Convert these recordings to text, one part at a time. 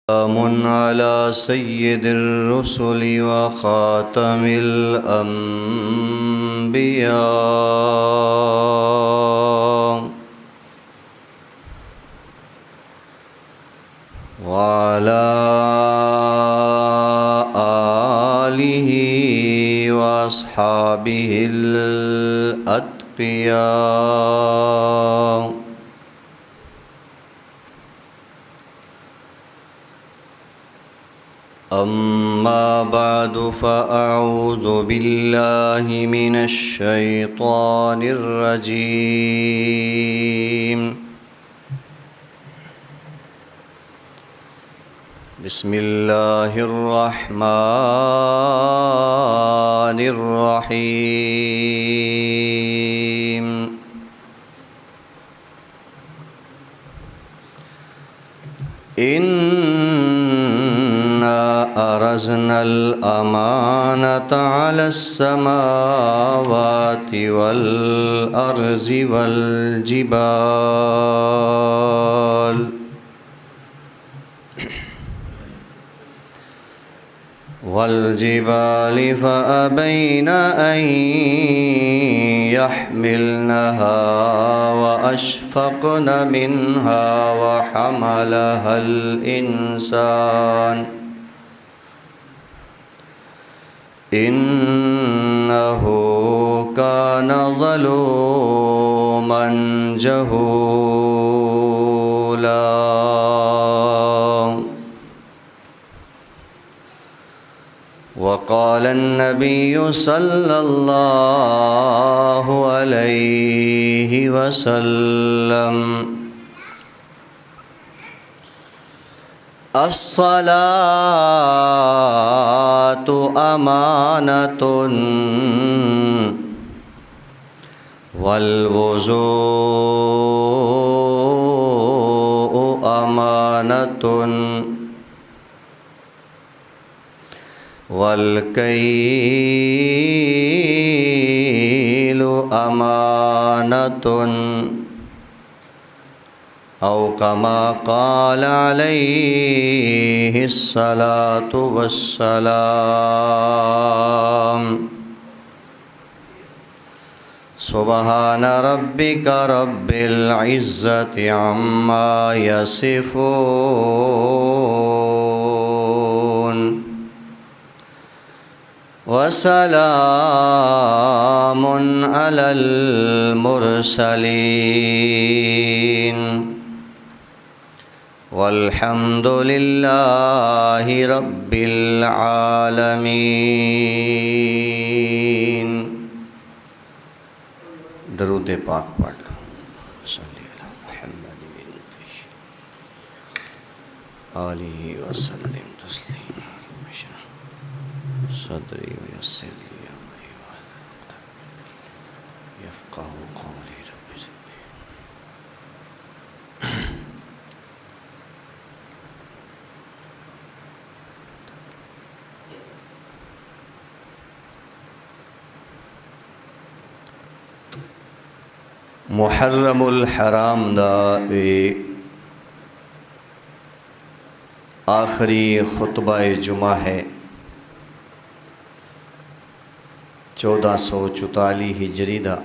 سلام على سيد الرسل وخاتم الأنبياء وعلى آله وأصحابه الأتقياء. أما بعد فأعوذ بالله من الشيطان الرجيم. بسم الله الرحمن الرحيم. أرزنا الأمانة على السماوات والأرض والجبال فأبين أن يحملنها وأشفقن منها وحملها الإنسان إنه كان ظلوما جهولا. وقال النبي صلى الله عليه وسلم: الصلاة أمانة والوضوء أمانة والكيل أمانة أو كما قال عليه الصلاة والسلام. سبحان ربك رب العزة عما يصفون وسلام على المرسلين والحمد لله رب العالمين. درود پاک پڑھ لو. صلی علی محمد آلہ وسلم تسلیما. صدری ویسر لی امری واحلل عقدۃ یفقہوا قولی. رب زدنی. محرم الحرام دا آخری خطبہ جمعہ ہے. 1444 ہجری دا.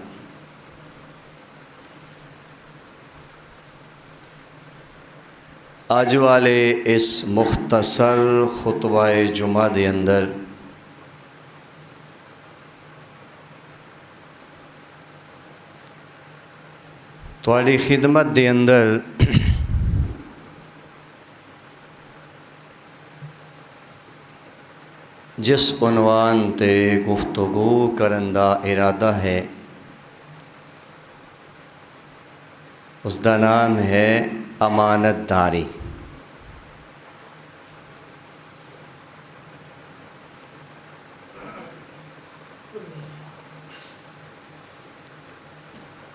آج والے اس مختصر خطبہ جمعہ دے اندر تواڈی خدمت دے اندر جس عنوان تے گفتگو کرن دا ارادہ ہے اس دا نام ہے امانت داری.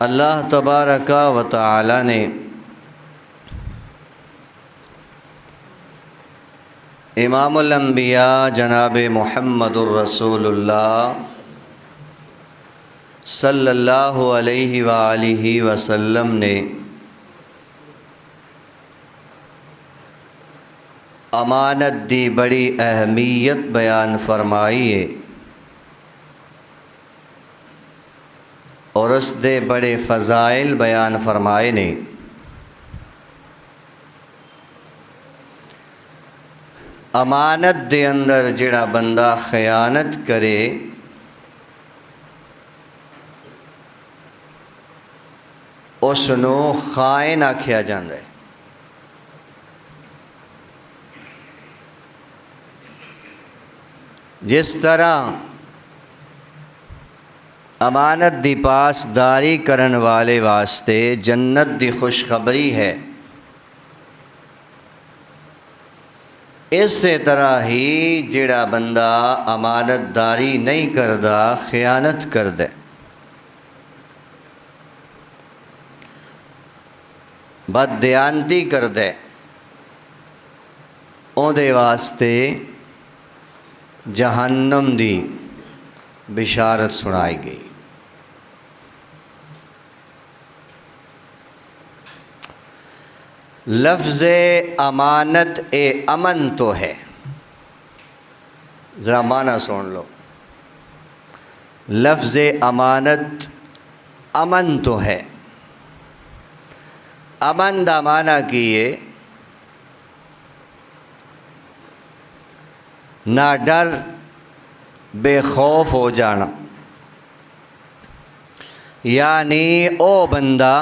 اللہ تبارک و تعالی نے امام الانبیاء جناب محمد الرسول اللہ صلی اللہ علیہ وآلہ وسلم نے امانت دی بڑی اہمیت بیان فرمائی ہے اور اس دے بڑے فضائل بیان فرمائے نے۔ امانت دے اندر جڑا بندہ خیانت کرے اس نو خائن آکھیا جاندا ہے۔ جس طرح امانت دی پاس داری کرن والے واسطے جنت دی خوشخبری ہے، اسی طرح ہی جڑا بندہ امانت داری نہیں کردا خیانت کردے، بد دیانتی کردے، اون دے واسطے جہنم دی بشارت سنائی گئی۔ لفظ امانت امن تو ہے، ذرا معنی سن لو۔ لفظ امانت امن تو ہے، امن دا معنی کیے نہ ڈر بے خوف ہو جانا، یعنی او بندہ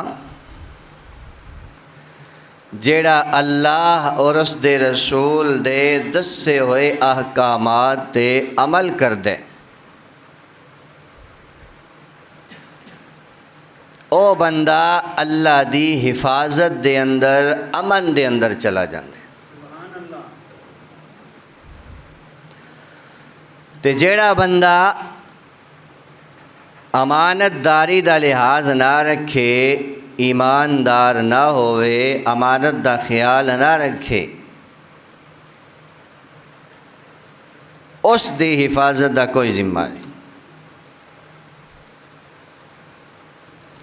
جیڑا اللہ اور اس دے رسول دے دسے ہوئے احکامات تے عمل کر دے، او بندہ اللہ دی حفاظت دے اندر امن دے اندر چلا جاندے۔ تے جیڑا بندہ امانت داری دا لحاظ نہ رکھے، ایماندار نہ ہوئے، امانت دا خیال نہ رکھے، اس دی حفاظت دا کوئی ذمہ نہیں۔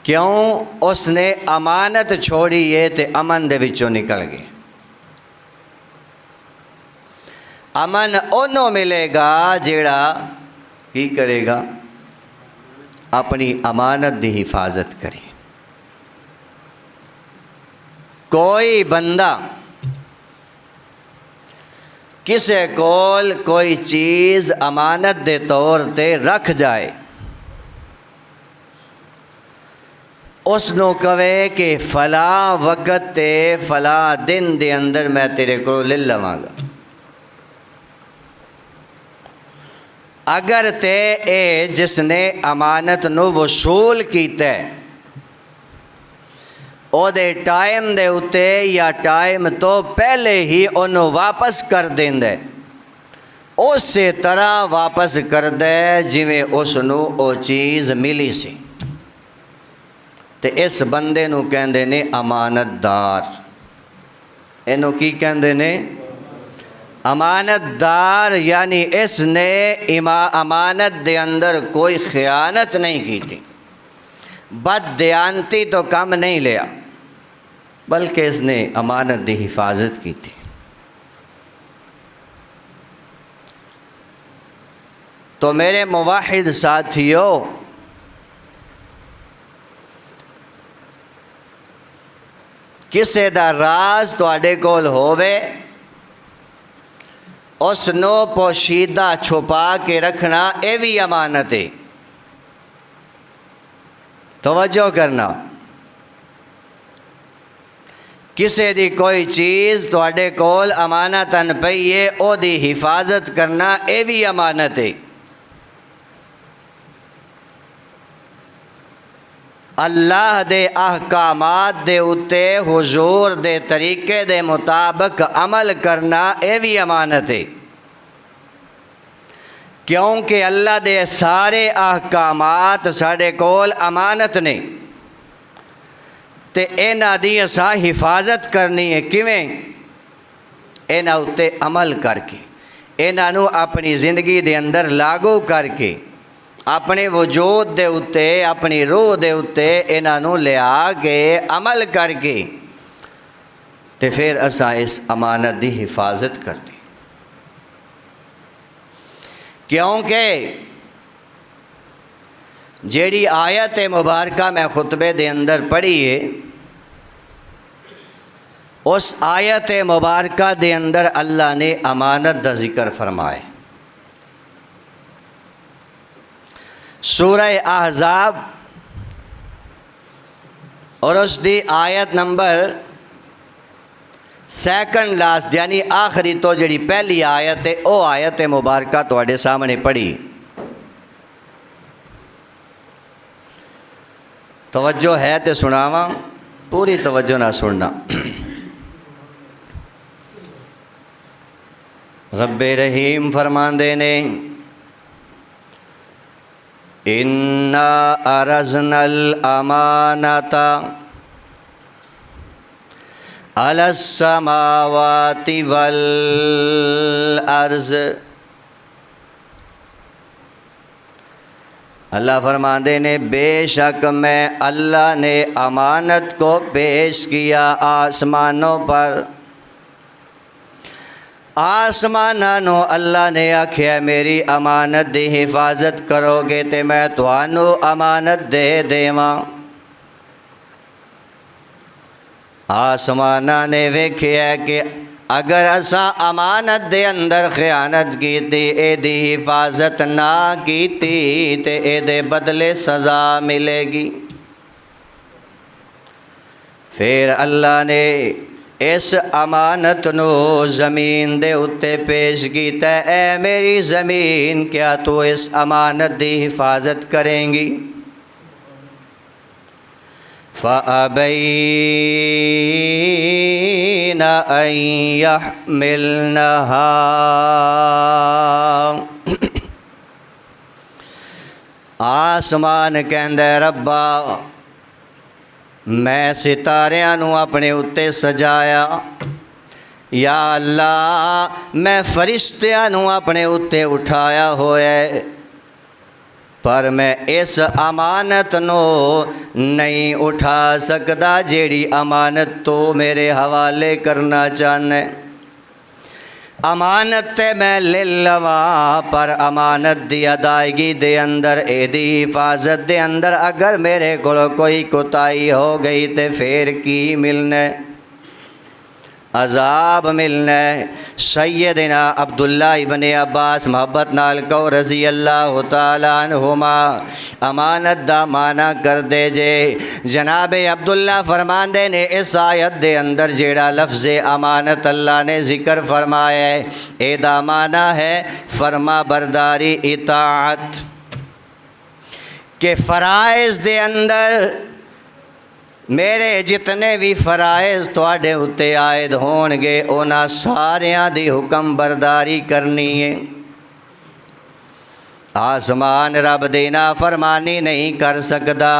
کیوں؟ اس نے امانت چھوڑی ہے تے امن دے وچوں نکل گئے۔ امن انہوں ملے گا جیڑا کی کرے گا؟ اپنی امانت دی حفاظت کرے۔ کوئی بندہ کسے کول کوئی چیز امانت دے طور تے رکھ جائے، اس نو کہے کہ فلاں وقت تے فلاں دن دے اندر میں تیرے کو لے لواں گا، اگر تے اے جس نے امانت نو وصول کیتا ہے او دے ٹائم دے اتے یا ٹائم تو پہلے ہی انہوں واپس کر دیندے، اسی طرح واپس کر دے جویں اس نو او چیز ملی سی، تے اس بندے نو کہندے نے امانت دار۔ اینو کی کہندے نے؟ امانت دار، یعنی اس نے امانت دے اندر کوئی خیانت نہیں کی تھی، بد دیانتی تو کم نہیں لیا، بلکہ اس نے امانت دی حفاظت کی تھی۔ تو میرے موحد ساتھیو، کسے دا راز تواڈے کول ہووے، اس نو پوشیدہ چھپا کے رکھنا اے بھی امانت ہے۔ توجہ کرنا، کسے دی کوئی چیز تواڈے کول امانتاً پئی ہے، او دی حفاظت کرنا اے بھی امانت ہے۔ اللہ دے احکامات دے اتے حضور دے طریقے دے مطابق عمل کرنا اے بھی امانت ہے، کیونکہ اللہ دے سارے احکامات ساڑے کول امانت نے، تے اینا دی اسا حفاظت کرنی ہے۔ کیویں؟ اینا اتے عمل کر کے، اینا نو اپنی زندگی دے اندر لاگو کر کے، اپنے وجود دے اتے، اپنی روح دے اتے انہاں نو لیا کے عمل کر کے تے پھر اساں اس امانت دی حفاظت کرنی، کیونکہ جیڑی آیت مبارکہ میں خطبے دے اندر پڑھی ہے، اس آیت مبارکہ دے اندر اللہ نے امانت دا ذکر فرمائے۔ سورہ احزاب اور اس دی آیت نمبر سیکنڈ لاسٹ یعنی آخری تو جڑی پہلی آیت ہے او آیت مبارکہ تواڈے سامنے پڑھی۔ توجہ ہے تے سناواں، پوری توجہ نہ سننا۔ رب رحیم فرماندے نے اِنَّا أَرَزْنَا الْأَمَانَةَ عَلَى السَّمَاوَاتِ وَالْأَرْضِ۔ اللہ فرماندے نے بے شک میں اللہ نے امانت کو پیش کیا آسمانوں پر، آسمانوں اللہ نے آکھیا میری امانت دی حفاظت کرو گے تے میں تھانوں امانت دے دیواں۔ آسمانہ نے ویکھیا کہ اگر اساں امانت دے اندر خیانت کیتی، اے دی حفاظت نہ کیتی تے اے دے بدلے سزا ملے گی۔ پھر اللہ نے اس امانت نو زمین دے اتے پیش کیتا، اے میری زمین کیا تو اس امانت دی حفاظت کریں گی؟ فَأَبَيْنَ أَن يَحْمِلْنَهَا، آسمان کہندے ربا میں ستاریاں نو اپنے اتے سجایا، یا اللہ میں فرشتیاں نو اپنے اتے اٹھایا ہوئے، پر میں اس امانت نو نہیں اٹھا سکدا جیڑی امانت تو میرے حوالے کرنا چاہنے۔ امانت تے میں لے لواں پر امانت دی ادائیگی دے اندر، اے دی حفاظت دے اندر اگر میرے کو کوئی کوتاہی ہو گئی تے پھر کی ملنے؟ عذاب ملنے۔ سیدنا عبداللہ ابن عباس محبت نال کو رضی اللہ تعالیٰ عنہما امانت دا معنی کر دے جے۔ جناب عبداللہ فرماندے نے اس آیت دے اندر جیڑا لفظ امانت اللہ نے ذکر فرمایا ہے، اے دا معنی ہے فرما برداری، اطاعت، کہ فرائض دے اندر میرے جتنے بھی فرائض تواڈے اتے عائد ہون گے انہاں ساریاں دی حکم برداری کرنی ہے۔ آسمان رب دی نافرمانی نہیں کر سکدا،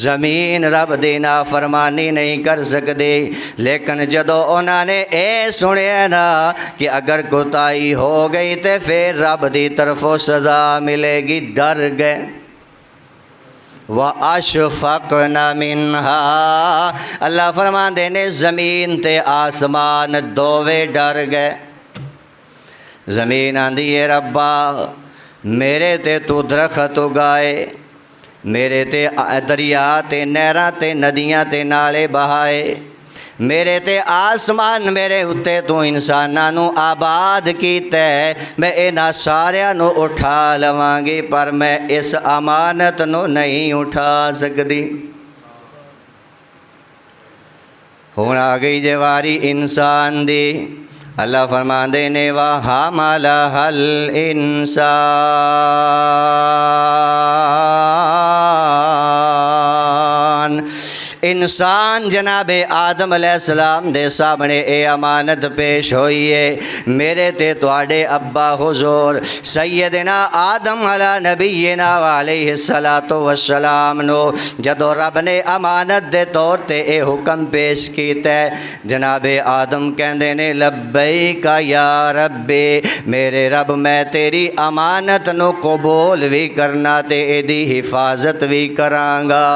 زمین رب دی نافرمانی نہیں کر سکدی، لیکن جدو انہاں نے اے سنیا نا کہ اگر کوتاہی ہو گئی تے پھر رب دی طرفوں سزا ملے گی، ڈر گئے۔ وَأَشْفَقْنَ مِنْهَا، اللہ فرماندے نے زمین تے آسمان دووے ڈر گئے۔ زمین آندھی ہے ربا میرے تے تو درخت اگائے، میرے تے دریا تے نہراں تے ندیاں تے نالے بہائے، میرے تے آسمان میرے اتے تو انساناں نو آباد کیتا ہے، میں انہاں ساریاں نو اٹھا لواں گی پر میں اس امانت نو نہیں اٹھا سکدی۔ ہن آ گئی جے واری انسان دی، اللہ فرماندے نے وَحَمَلَهَا الْإِنسَانُ، انسان جناب آدم علیہ السلام دے سامنے اے امانت پیش ہوئی ہے، میرے تے تواڈے ابا حضور سیدنا آدم علی نبینا علیہ السلام نو جدو رب نے امانت دے طور تے اے حکم پیش کیتا ہے، جناب آدم کہندے نے لبیک یا ربی، میرے رب میں تیری امانت نو قبول بھی کرنا تے اے دی حفاظت بھی کراں گا۔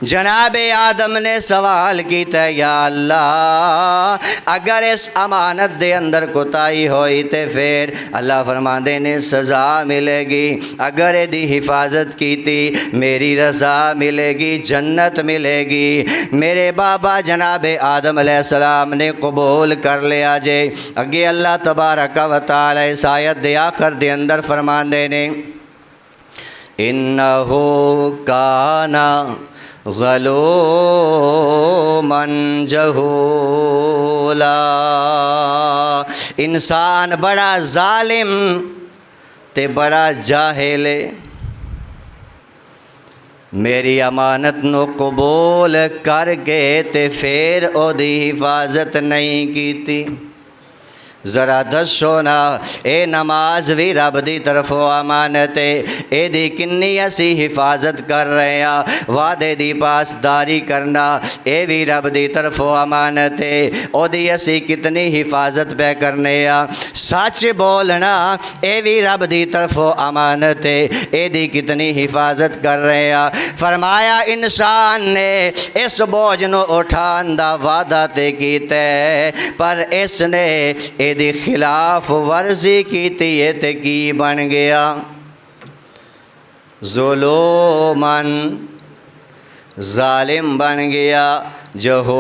جناب آدم نے سوال کیتا یا اللہ اگر اس امانت دے اندر کوتاہی ہوئی تے پھر اللہ فرماندے نے سزا ملے گی، اگر دی حفاظت کیتی میری رضا ملے گی، جنت ملے گی۔ میرے بابا جناب آدم علیہ السلام نے قبول کر لیا جے۔ اگے اللہ تبارک و تعالی اس آیت دے آخر دے اندر فرماندے نے انہو کانا ظلوما جہولا، انسان بڑا ظالم تے بڑا جاہل ہے، میری امانت نو قبول کر کے تے پھر او دی حفاظت نہیں کیتی۔ ذرا دسو نا اے نماز بھی رب دی طرفوں امانت ہے، اے دی کنی اسی حفاظت کر رہے ہیں، وعدے دی پاسداری کرنا اے بھی رب دی طرفوں امانت ہے، او دی اسی کتنی حفاظت پہ کرنے ہیں، سچ بولنا اے بھی رب دی طرفوں امانت ہے، اے دی کتنی حفاظت کر رہے ہیں۔ فرمایا انسان نے اس بوجھ نو اٹھان دا وعدہ تے کیتا ہے پر اس نے اے دی خلاف ورزی کیتی ہے تے کی بن گیا؟ ظلومن، ظالم بن گیا، جہولا،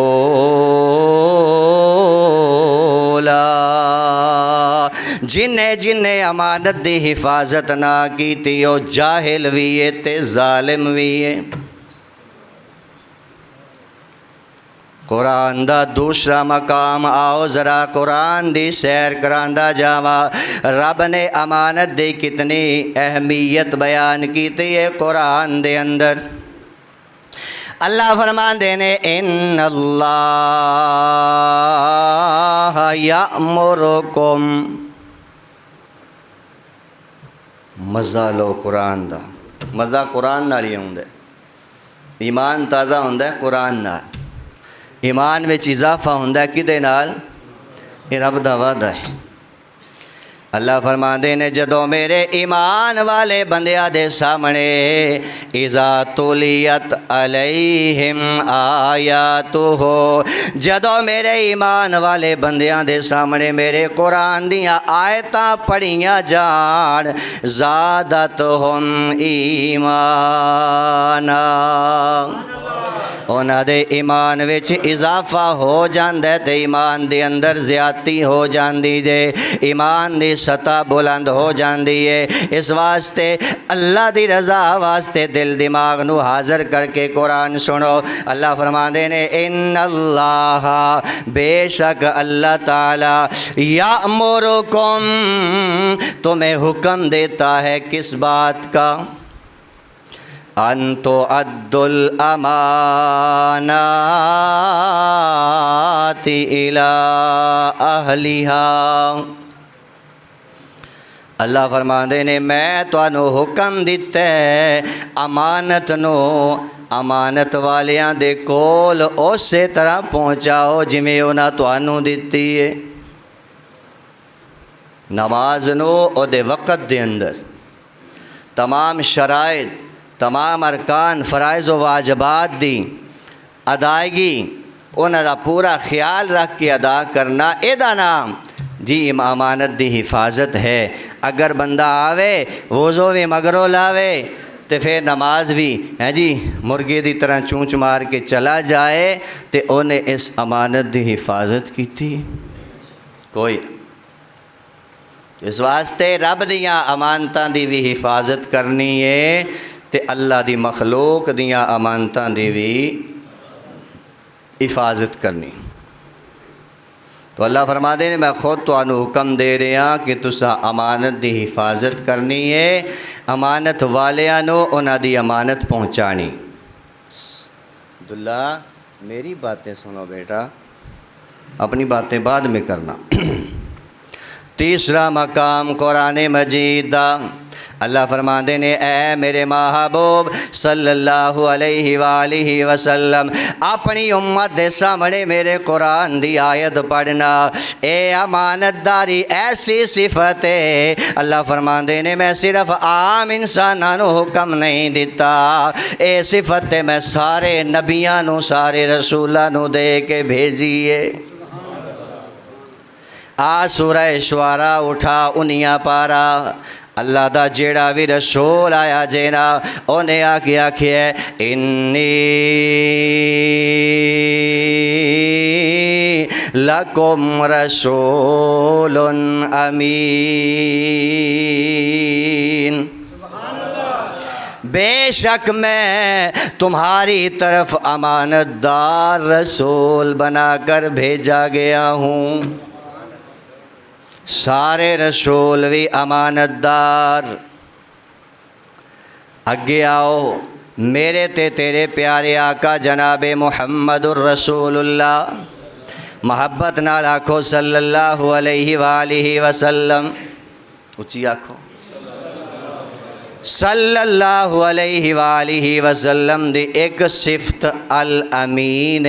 جنہیں امانت دی حفاظت نہ کیتی او جاہل بھی ہے تے ظالم بھی ہے۔ قرآن دا دوسرا مقام آؤ ذرا قرآن دی سیر کراندہ جاوا، رب نے امانت دی کتنی اہمیت بیان کیتی ہے قرآن دے اندر۔ اللہ فرماندے نے ان اللہ یأمرکم، مزہ لو قرآن دا، مزہ قرآن نال ہی ہوندا ہے، ایمان تازہ ہوندا ہے قرآن نال، ایمان وچ اضافہ ہوندا ہے کدے نال؟ یہ رب دا وعدہ ہے۔ اللہ فرماندے نے جدوں میرے ایمان والے بندیاں دے سامنے اذا تولیت علیہم آیاتہ، جدوں میرے ایمان والے بندیاں دے سامنے میرے قرآن دیاں آیتاں پڑھیاں جان زادتہم ایمانا، انہاں دے ایمان وچ اضافہ ہو جاندے تے ایمان دے اندر زیادتی ہو جاندی جے، ایمان دی سطح بلند ہو جاندی ہے۔ اس واسطے اللہ دی رضا واسطے دل دماغ نو حاضر کر کے قرآن سنو۔ اللہ فرماندے نے ان اللہ، بے شک اللہ تعالی، یأمرکم، تمہیں حکم دیتا ہے کس بات کا؟ ان تؤدوا الامانات الی اہلہا، اللہ فرماندے نے میں تانوں حکم دیتا ہے امانت نو امانت والیاں دے کول اسی طرح پہنچاؤ جویں انہاں تانوں دتی ہے۔ نماز نو او دے وقت دے اندر تمام شرائط، تمام ارکان، فرائض و واجبات دی ادائیگی انہاں دا پورا خیال رکھ کے ادا کرنا، اے دا نام جی امانت دی حفاظت ہے۔ اگر بندہ آوے وضو بھی مگرو لاوے تے پھر نماز بھی ہے جی مرغے دی طرح چونچ مار کے چلا جائے تے انہیں اس امانت دی حفاظت کی تھی کوئی؟ اس واسطے رب دیاں امانتاں دی بھی حفاظت کرنی ہے تے اللہ دی مخلوق دیاں امانتاں دی بھی حفاظت کرنی۔ تو اللہ فرما دے میں خود تو انہوں حکم دے رہا کہ تسا امانت دی حفاظت کرنی ہے، امانت والیاں نو انہاں دی امانت پہنچانی۔ عبداللہ میری باتیں سنو بیٹا، اپنی باتیں بعد میں کرنا۔ تیسرا مقام قرآن مجید دا اللہ فرماندے نے اے میرے محبوب صلی اللہ علیہ وآلہ وسلم اپنی امت دے سامنے میرے قرآن دی آیت پڑھنا اے امانت داری ایسی صفت ہے اللہ فرماندے نے میں صرف عام انسانوں حکم نہیں دیتا اے صفت میں سارے نبیانوں سارے رسولانوں دے کے بھیجیے آ سورہ شعراء اٹھا انیاں پارا اللہ دا جیڑا بھی رسول آیا جینا انہیں آکھیا انی لکم رسول امین بے شک میں تمہاری طرف امانت دار رسول بنا کر بھیجا گیا ہوں سارے رسول بھی امانت دار اگے آؤ میرے تے تیرے پیارے آقا جناب محمد الرسول اللہ محبت نال آکھو صلی اللہ علیہ وآلہ وسلم اچھی آکھو صلی اللہ علیہ وآلہ وسلم دی ایک صفت الامین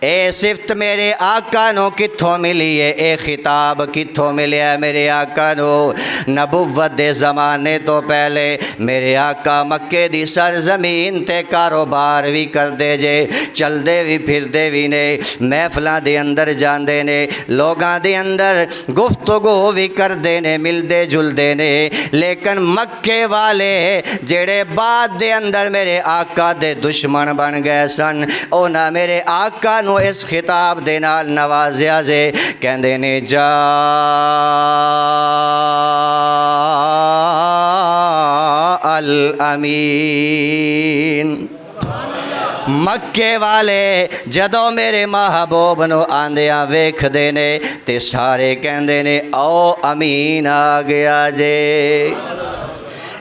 اے صفت میرے آقا نو کتھوں ملی ہے اے خطاب کتھوں ملیا ہے میرے آقا نو نبوت دے زمانے تو پہلے میرے آقا مکے دی سرزمین تے کاروبار بھی کر دے جے چل دے بھی پھر دے بھی نے محفلاں دے اندر جان دے نے لوگاں دے اندر گفتگو بھی کر دے نے مل دے جل دے نے لیکن مکے والے جڑے بعد دے اندر میرے آقا دے دشمن بن گئے سن اونا میرے آقا نو اس خطاب دے نال نوازیا جے کہندے نے جا الامین مکے والے جدوں میرے محبوب نو آندیاں ویکھ دے نے تے سارے کہندے نے او امین آ گیا جے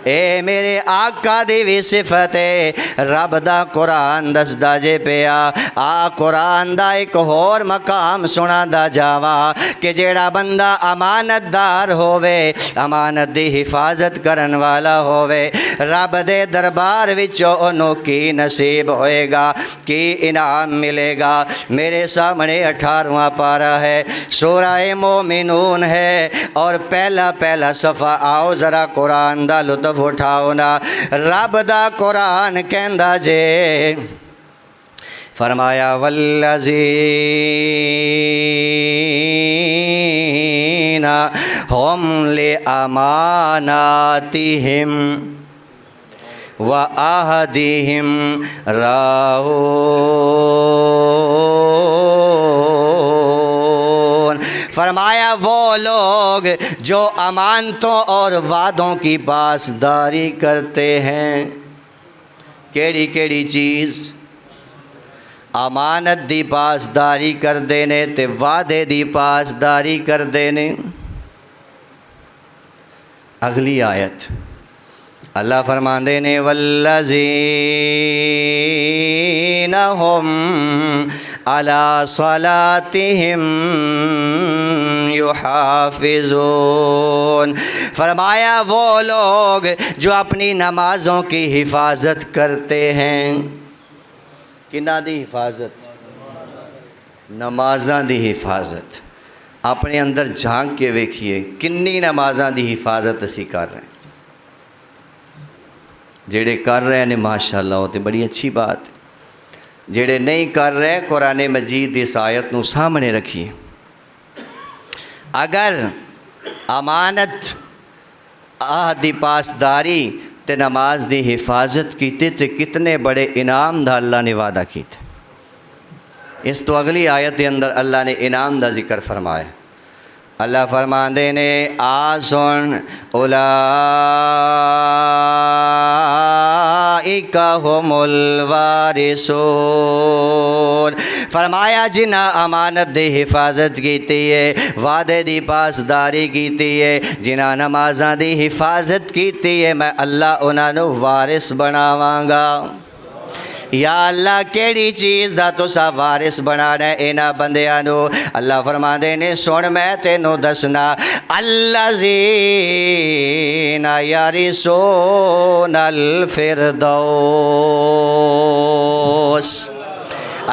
اے میرے آقا دی بھی صفت ہے رب دا قرآن دسدا جے پیا آ قرآن دا ایک اور مقام سنا دا جاوا کہ جیڑا بندہ امانت دار ہووے امانت دی حفاظت کرن والا ہووے رب دے دربار وچوں انہوں کی نصیب ہوئے گا کی انعام ملے گا میرے سامنے 18واں پارہ ہے سورہ مومنون ہے اور پہلا صفحہ آؤ ذرا قرآن دا لطف اٹھاؤ نا رب دا قرآن کہندا جے فرمایا والذین ہم لأماناتہم وعہدہم راعون فرمایا وہ لوگ جو امانتوں اور وعدوں کی پاسداری کرتے ہیں کیڑی کیڑی چیز امانت دی پاسداری کر دینے تے وعدے دی پاسداری کر دینے اگلی آیت اللہ فرماندے نے والذین ہم علی صلاتہم یحافظون فرمایا وہ لوگ جو اپنی نمازوں کی حفاظت کرتے ہیں کنہ دی حفاظت نمازاں دی حفاظت اپنے اندر جھانک کے ویکھیے کنی نمازاں دی حفاظت اسی کر رہے ہیں جڑے کر رہے ہیں ماشاءاللہ ہوتے بڑی اچھی بات جڑے نہیں کر رہے قرآن مجید اس آیت نو سامنے رکھیے اگر امانت عہد دی پاسداری تے نماز دی حفاظت کیتے تے کتنے بڑے انعام دا اللہ نے وعدہ کیتے اس تو اگلی آیت دے اندر اللہ نے انعام دا ذکر فرمایا اللہ فرماندے نے آسن اولئک هم الوارثون فرمایا جنہ امانت دی حفاظت کیتی ہے وعدے دی پاسداری کیتی ہے جنہ نمازاں دی حفاظت کیتی ہے میں اللہ انہاں نو وارث بناواں گا یا اللہ کیڑی چیز دا تسا وارث بنانا ہے انہاں بندیاں نو؟ اللہ فرماندے نے سن میں تینوں دسنا، الذین یرثون الفردوس،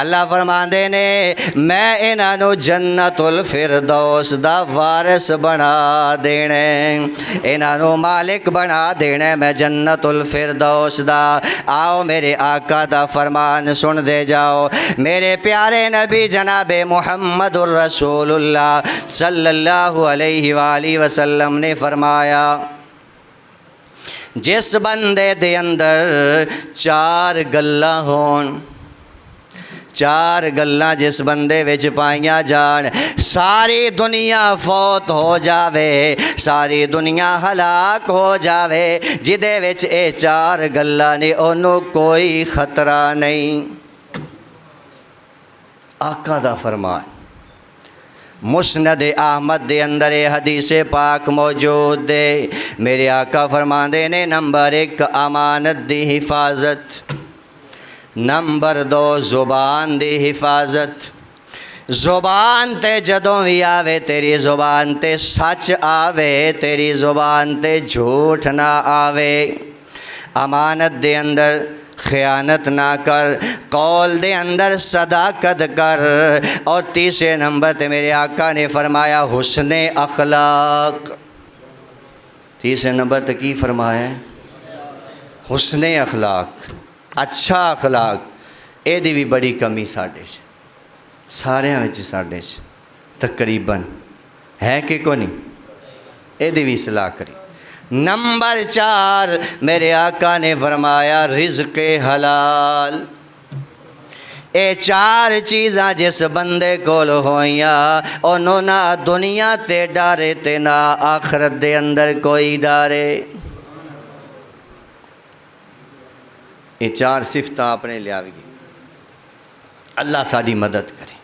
اللہ فرماندے نے میں انہاں نو جنت الفردوس دا وارث بنا دینے، انہاں نو مالک بنا دینے میں جنت الفردوس دا۔ آؤ میرے آقا دا فرمان سن دے جاؤ، میرے پیارے نبی جناب محمد الرسول اللہ صلی اللہ علیہ وآلہ وسلم نے فرمایا جس بندے دے اندر چار گلاں ہون، چار گلاں جس بندے وچ پائیاں جان، ساری دنیا فوت ہو جاوے، ساری دنیا ہلاک ہو جاوے، جدے وچ اے چار گلاں نے انہوں کوئی خطرہ نہیں۔ آقا دا فرمان مسند احمد دے اندر حدیث پاک موجود دے، میرے آقا فرماندے نے نمبر 1 امانت دی حفاظت، نمبر 2 زبان دی حفاظت، زبان تے جدوں بھی آوے تیری زبان تے سچ آوے، تیری زبان تے جھوٹ نہ آوے، امانت دے اندر خیانت نہ کر، قول دے اندر صداقت کر، اور تیسرے نمبر تے میرے آقا نے فرمایا حسن اخلاق۔ تیسرے نمبر تے کی فرمایا ہے؟ حسن اخلاق، اچھا اخلاق۔ اے دی بھی بڑی کمی ساڈے چ، ساریاں وچ ساڈے چ تقریباً ہے کہ کوئی نہیں، اے دی بھی اصلاح کری۔ نمبر 4 میرے آقا نے فرمایا رزق حلال۔ اے چار چیزاں جس بندے کول ہوئیاں انہوں نہ دنیا تے ڈارے تے نہ آخرت دے اندر کوئی ڈارے۔ یہ چار صفتہ اپنے لیاوی گی، اللہ ساڑی مدد کرے۔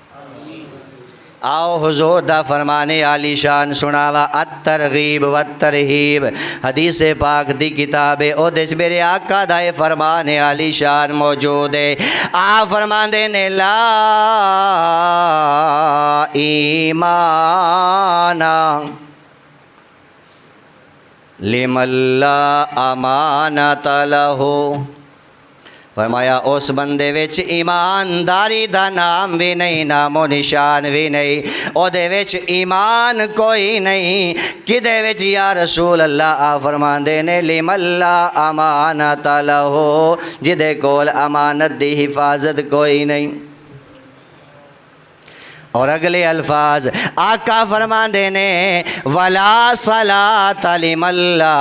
آؤ حضور دا فرمانے عالی شان سناوا الترغیب والترہیب، حدیث پاک دی کتاب ہے، او دیچ میرے آقا دا فرمانے عالی شان موجود ہے۔ آپ فرمان دینے لا ایمانا لمن لا امانت لہو، فرمایا اس بندے وچ ایمانداری دا نام بھی نہیں، نام و نشان بھی نہیں، او دے وچ ایمان کوئی نہیں۔ کدے وچ یا رسول اللہ؟ آپ فرمان دینے لمن لا امانت لہو، جدے کول امانت دی حفاظت کوئی نہیں۔ اور اگلے الفاظ آقا فرمان دینے ولا صلاۃ لمن لا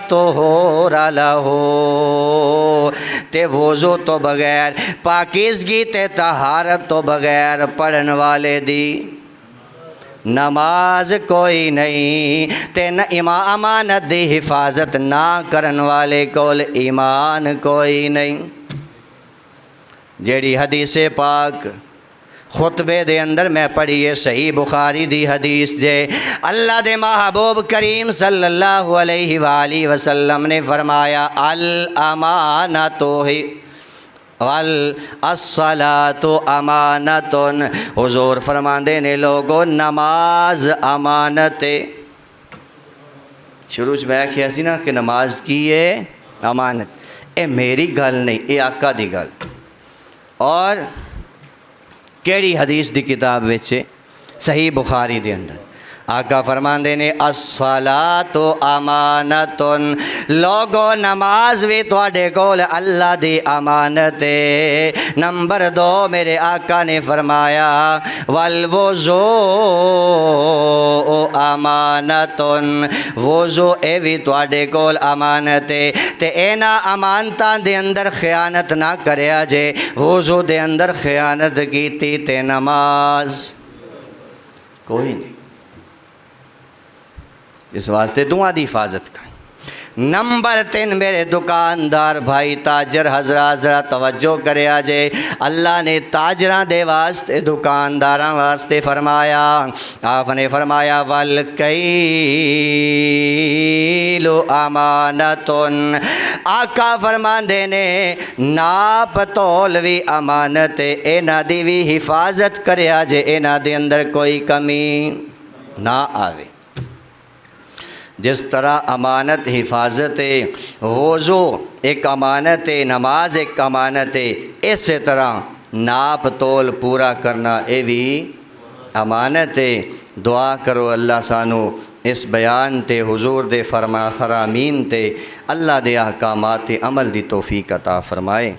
طہور لہو، تے وضو تو بغیر، پاکیزگی تے طہارت تو بغیر پڑھن والے دی نماز کوئی نہیں، تے نہ امانت دی حفاظت نہ کرن والے کول ایمان کوئی نہیں۔ جیڑی حدیث پاک خطبے دے اندر میں پڑھیے صحیح بخاری دی حدیث جے، اللہ دے محبوب کریم صلی اللہ علیہ وآلہ وسلم نے فرمایا الامانۃ والصلاۃ امانۃ، حضور فرماندے نے لوگوں نماز امانت ہے۔ شروع میں کیا سی نا کہ نماز کی ہے امانت، اے میری گل نہیں، اے آقا دی گل۔ اور کیڑی حدیث دی کتاب وچے؟ صحیح بخاری دے اندر آقا فرمان دینے الصلاۃ امانت، لوگو نماز بھی تواڈے کول اللہ دی امانت ہے۔ نمبر 2 میرے آقا نے فرمایا والوضوء امانت، وضو اے بھی تواڈے کول امانت ہے، تے اینا امانتاں دے اندر خیانت نہ کریا جے، وضو دے اندر خیانت کیتی تے نماز کوئی نہیں۔ اس واسطے دعا دی حفاظت کر۔ نمبر 3 میرے دکاندار بھائی تاجر حضرات ذرا توجہ کرے آجے، اللہ نے تاجراں دے واسطے دکانداراں واسطے فرمایا، آپ نے فرمایا وَالْكَيْلُ أَمَانَةٌ، آقا فرماندے نے ناپ تول بھی امانت ہے، اینا دی بھی حفاظت کرے آجے، اینا دے اندر کوئی کمی نہ آوے۔ جس طرح امانت حفاظت ہے، وضو ایک امانت ہے، نماز ایک امانت ہے، اسی طرح ناپ تول پورا کرنا اے بھی امانت ہے۔ دعا کرو اللہ سانو اس بیان تے حضور دے فرما فرامین تے اللہ دے احکامات عمل دی توفیق عطا فرمائے۔